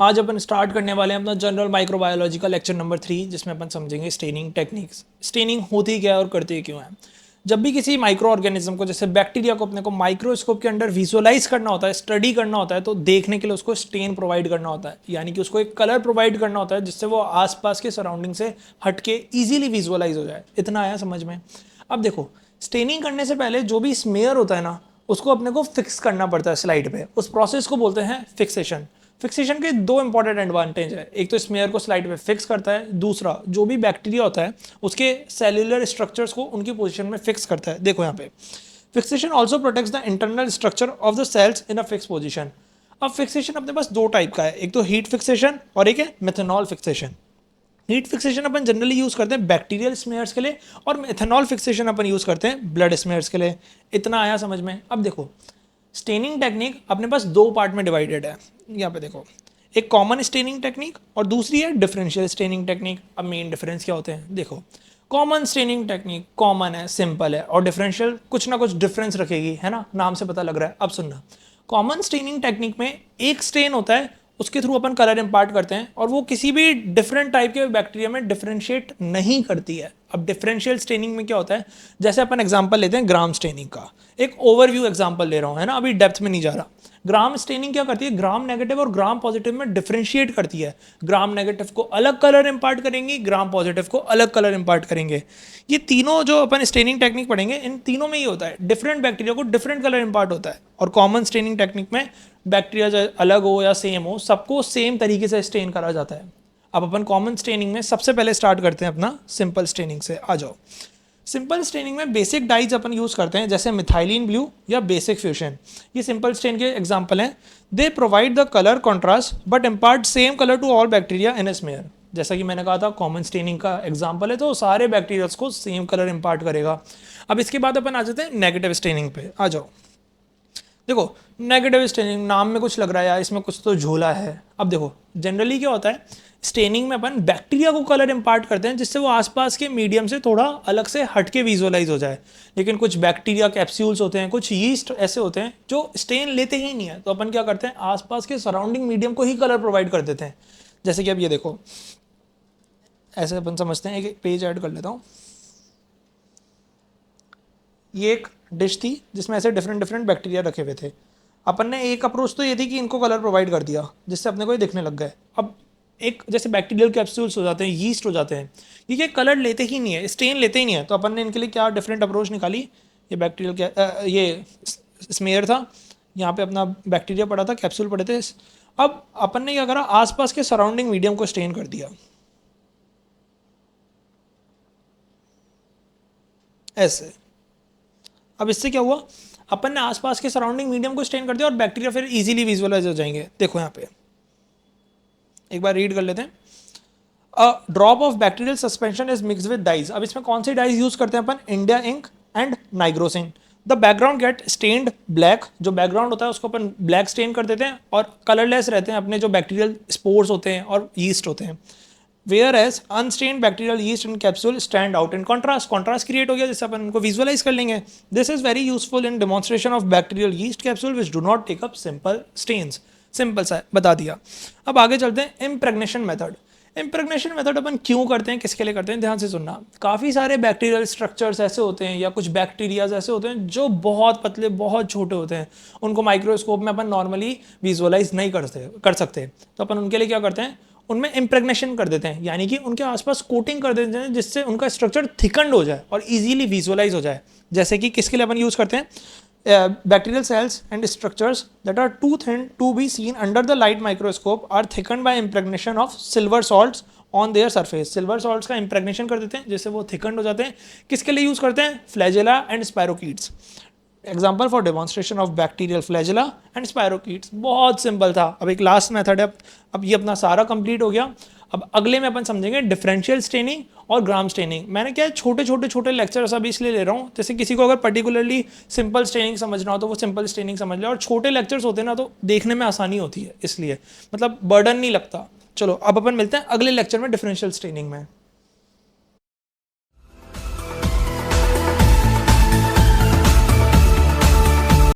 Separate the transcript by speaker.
Speaker 1: आज अपन स्टार्ट करने वाले हैं अपना जनरल माइक्रोबायोलॉजी का लेक्चर नंबर 3, जिसमें अपन समझेंगे स्टेनिंग टेक्निक्स। स्टेनिंग होती क्या है और करती क्यों है। जब भी किसी माइक्रो ऑर्गेनिज्म को, जैसे बैक्टीरिया को, अपने को माइक्रोस्कोप के अंदर विजुअलाइज करना होता है, स्टडी करना होता है, तो देखने के लिए उसको स्टेन प्रोवाइड करना होता है, यानी कि उसको एक कलर प्रोवाइड करना होता है जिससे वो आसपास के सराउंडिंग से हटके ईजिली विजुअलाइज हो जाए। इतना आया समझ में। अब देखो, स्टेनिंग करने से पहले जो भी स्मेयर होता है ना, उसको अपने को फिक्स करना पड़ता है स्लाइड पे। उस प्रोसेस को बोलते हैं फिक्सेशन। फिक्सेशन के दो इंपॉर्टेंट एडवांटेज है। एक तो स्मेयर को स्लाइड पे फिक्स करता है, दूसरा जो भी बैक्टीरिया होता है उसके सेल्यूलर स्ट्रक्चर्स को उनकी पोजीशन में फिक्स करता है। देखो यहाँ पे, fixation also protects the internal structure of the cells in a fix position. अब फिक्सेशन अपने पास दो टाइप का है, एक तो हीट फिक्सेशन और एक है मेथनॉल फिक्सेशन। हीट फिक्सेशन अपन जनरली यूज करते हैं बैक्टीरियल स्मेयर्स के लिए, और मेथनॉल फिक्सेशन अपन यूज करते हैं ब्लड स्मेयर्स के लिए। इतना आया समझ में। अब देखो, स्टेनिंग टेक्निक अपने पास दो पार्ट में डिवाइडेड है। यहाँ पे देखो, एक कॉमन स्टेनिंग टेक्निक और दूसरी है डिफरेंशियल स्टेनिंग टेक्निक। अब मेन डिफरेंस क्या होते हैं, देखो, कॉमन स्टेनिंग टेक्निक कॉमन है, सिंपल है, और डिफरेंशियल कुछ ना कुछ डिफरेंस रखेगी, है ना, नाम से पता लग रहा है। अब सुनना, कॉमन स्टेनिंग टेक्निक में एक स्टेन होता है, उसके थ्रू अपन कलर इंपार्ट करते हैं, और वो किसी भी डिफरेंट टाइप के बैक्टीरिया में डिफरेंशिएट नहीं करती है। अब डिफरेंशियल स्टेनिंग में क्या होता है, जैसे अपन एग्जांपल लेते हैं ग्राम स्टेनिंग का, एक ओवरव्यू एग्जांपल ले रहा हूँ, है ना, अभी डेप्थ में नहीं जा रहा। ग्राम स्टेनिंग क्या करती है, ग्राम नेगेटिव और ग्राम पॉजिटिव में डिफरेंशिएट करती है। ग्राम नेगेटिव को अलग कलर इंपार्ट करेंगी, ग्राम पॉजिटिव को अलग कलर इंपार्ट करेंगे। ये तीनों जो अपन स्टेनिंग टेक्निक पढ़ेंगे, इन तीनों में ये होता है, डिफरेंट बैक्टीरिया को डिफरेंट कलर इंपार्ट होता है। और कॉमन स्टेनिंग टेक्निक में बैक्टीरिया अलग हो या सेम हो, सबको सेम तरीके से स्टेन करा जाता है। अब अपन कॉमन स्टेनिंग में सबसे पहले स्टार्ट करते हैं अपना सिंपल स्टेनिंग से। आ जाओ, सिंपल स्टेनिंग में बेसिक डाइज अपन यूज करते हैं, जैसे मिथाइलिन ब्लू या बेसिक फ्यूशन। ये सिंपल स्टेन के एग्जांपल हैं। They provide the colour contrast but impart same colour to all bacteria in a smear. जैसा कि मैंने कहा था, कॉमन स्टेनिंग का एग्जांपल है, तो सारे बैक्टीरियाज को सेम कलर इम्पार्ट करेगा। अब इसके बाद अपन आ जाते हैं नेगेटिव स्टेनिंग पे। आ जाओ, देखो, नेगेटिव स्टेनिंग, नाम में कुछ लग रहा है यार, इसमें कुछ तो झोला है। अब देखो, जनरली क्या होता है, स्टेनिंग में अपन बैक्टीरिया को कलर इंपार्ट करते हैं जिससे वो आसपास के मीडियम से थोड़ा अलग से हटके विजुअलाइज हो जाए। लेकिन कुछ बैक्टीरिया कैप्सूल्स होते हैं, कुछ यीस्ट ऐसे होते हैं जो स्टेन लेते ही नहीं है, तो अपन क्या करते हैं, आसपास के सराउंडिंग मीडियम को ही कलर प्रोवाइड कर देते हैं। जैसे कि अब ये देखो, ऐसे अपन समझते हैं, एक पेज ऐड कर लेता हूँ। ये एक डिश थी जिसमें ऐसे डिफरेंट डिफरेंट बैक्टीरिया रखे हुए थे। अपन ने एक अप्रोच तो ये थी कि इनको कलर प्रोवाइड कर दिया, जिससे अपने को ये दिखने लग गए। अब एक जैसे बैक्टीरियल कैप्सूल्स हो जाते हैं, यीस्ट हो जाते हैं, ये कलर लेते ही नहीं है, स्टेन लेते ही नहीं है, तो अपन ने इनके लिए क्या डिफरेंट अप्रोच निकाली। ये बैक्टीरियल ये स्मेयर था, यहाँ पे अपना बैक्टीरिया पड़ा था, कैप्सूल पड़े थे। अब अपन ने क्या करा, आसपास के सराउंडिंग मीडियम को स्टेन कर दिया ऐसे। अब इससे क्या हुआ, अपन ने आसपास के सराउंडिंग मीडियम को स्टेन कर दिया और बैक्टीरिया फिर इजीली विजुअलाइज हो जाएंगे। देखो यहाँ पे एक बार रीड कर लेते हैं। A drop of bacterial suspension is mix with dyes. अब इसमें कौन सी डाइज यूज करते हैं अपन, India ink and nigrosin. The background get stained black, जो बैकग्राउंड होता है उसको अपन ब्लैक स्टेन कर देते हैं, और कलरलेस रहते हैं अपने जो बैक्टीरियल स्पोर्स होते हैं और यीस्ट होते हैं। Whereas unstained bacterial yeast and capsule stand out in contrast. Contrast create हो गया जिससे अपन उनको visualize कर लेंगे. This is very useful in demonstration of bacterial yeast capsule which do not take up simple stains. Simple सा बता दिया। अब आगे चलते हैं इम्प्रेगनेशन मेथड। इम्प्रेगनेशन मेथड अपन क्यों करते हैं, किसके लिए करते हैं, ध्यान से सुनना। काफ़ी सारे बैक्टीरियल स्ट्रक्चर्स ऐसे होते हैं या कुछ बैक्टीरियाज ऐसे होते हैं जो बहुत पतले, बहुत छोटे होते हैं, उनको माइक्रोस्कोप में अपन नॉर्मली विजुअलाइज नहीं कर सकते। तो अपन उनके लिए क्या करते हैं, उनमें इम्प्रेगनेशन कर देते हैं, यानी कि उनके आसपास कोटिंग कर देते हैं जिससे उनका स्ट्रक्चर थिकंड हो जाए और इजीली विजुअलाइज हो जाए। जैसे कि किसके लिए अपन यूज करते हैं, bacterial cells and structures that are too thin to be seen under the light microscope are thickened by impregnation of silver salts on their surface. Silver salts का इम्प्रेगनेशन कर देते हैं जिससे वो थिकंड हो जाते हैं। किसके लिए यूज करते हैं, flagella and spirochetes. Example for demonstration of bacterial flagella and spirochetes. बहुत सिंपल था। अब एक लास्ट मेथड है, अब ये अपना सारा कंप्लीट हो गया। अब अगले में अपन समझेंगे डिफरेंशियल स्टेनिंग और ग्राम स्टेनिंग। मैंने क्या छोटे लेक्चर्स अभी इसलिए ले रहा हूँ, जैसे किसी को अगर पर्टिकुलरली सिंपल स्टेनिंग समझना हो तो वो सिंपल स्टेनिंग समझ ले, और छोटे लेक्चर्स होते हैं ना तो देखने में आसानी होती है, इसलिए मतलब बर्डन नहीं लगता। चलो अब अपन मिलते हैं अगले लेक्चर में डिफरेंशियल स्टेनिंग में।